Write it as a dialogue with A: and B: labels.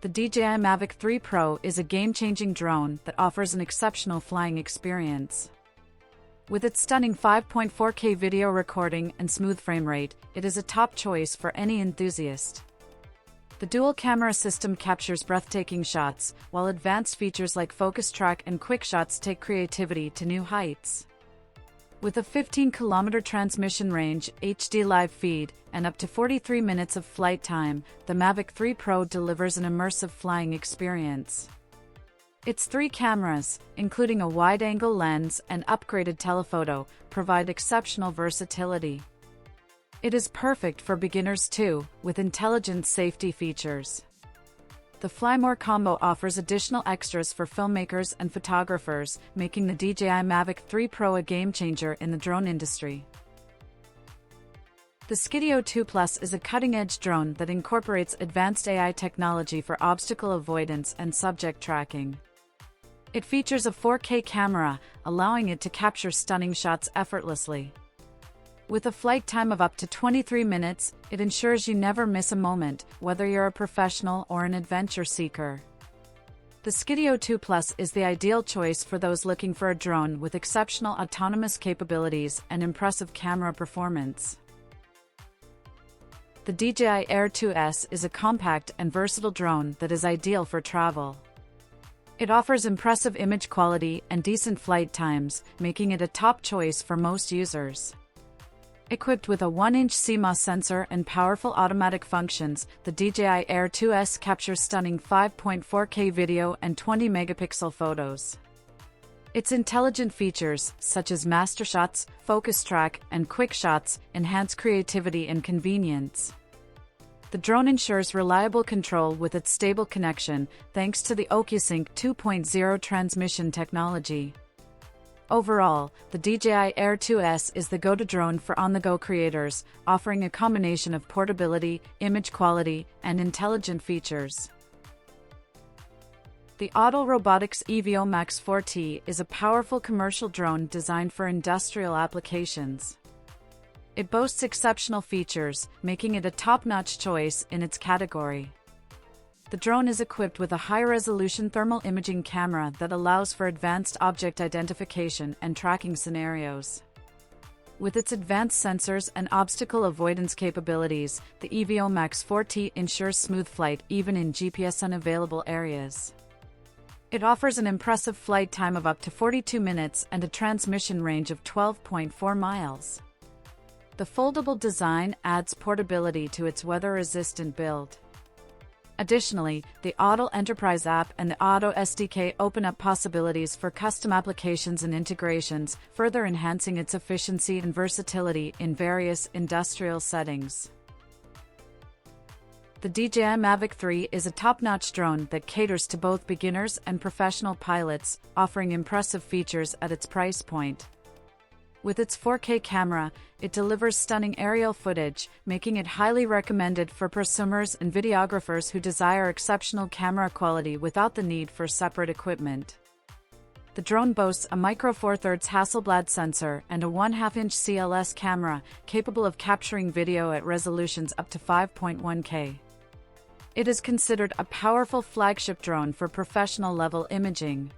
A: The DJI Mavic 3 Pro is a game-changing drone that offers an exceptional flying experience. With its stunning 5.4K video recording and smooth frame rate, it is a top choice for any enthusiast. The dual-camera system captures breathtaking shots, while advanced features like focus track and quick shots take creativity to new heights. With a 15-kilometer transmission range, HD live feed, and up to 43 minutes of flight time, the Mavic 3 Pro delivers an immersive flying experience. Its 3 cameras, including a wide-angle lens and upgraded telephoto, provide exceptional versatility. It is perfect for beginners too, with intelligent safety features. The Fly More combo offers additional extras for filmmakers and photographers, making the DJI Mavic 3 Pro a game-changer in the drone industry. The Skydio 2 Plus is a cutting-edge drone that incorporates advanced AI technology for obstacle avoidance and subject tracking. It features a 4K camera, allowing it to capture stunning shots effortlessly. With a flight time of up to 23 minutes, it ensures you never miss a moment, whether you're a professional or an adventure seeker. The Skydio 2 Plus is the ideal choice for those looking for a drone with exceptional autonomous capabilities and impressive camera performance. The DJI Air 2S is a compact and versatile drone that is ideal for travel. It offers impressive image quality and decent flight times, making it a top choice for most users. Equipped with a 1-inch CMOS sensor and powerful automatic functions, the DJI Air 2S captures stunning 5.4K video and 20-megapixel photos. Its intelligent features, such as master shots, focus track, and quick shots, enhance creativity and convenience. The drone ensures reliable control with its stable connection, thanks to the OcuSync 2.0 transmission technology. Overall, the DJI Air 2S is the go-to drone for on-the-go creators, offering a combination of portability, image quality, and intelligent features. The Autel Robotics Evo Max 4T is a powerful commercial drone designed for industrial applications. It boasts exceptional features, making it a top-notch choice in its category. The drone is equipped with a high-resolution thermal imaging camera that allows for advanced object identification and tracking scenarios. With its advanced sensors and obstacle avoidance capabilities, the Evo Max 4T ensures smooth flight even in GPS-unavailable areas. It offers an impressive flight time of up to 42 minutes and a transmission range of 12.4 miles. The foldable design adds portability to its weather-resistant build. Additionally, the Autel Enterprise app and the Auto SDK open up possibilities for custom applications and integrations, further enhancing its efficiency and versatility in various industrial settings. The DJI Mavic 3 is a top-notch drone that caters to both beginners and professional pilots, offering impressive features at its price point. With its 4K camera, it delivers stunning aerial footage, making it highly recommended for prosumers and videographers who desire exceptional camera quality without the need for separate equipment. The drone boasts a micro Four Thirds Hasselblad sensor and a 1/2-inch CLS camera, capable of capturing video at resolutions up to 5.1K. It is considered a powerful flagship drone for professional-level imaging.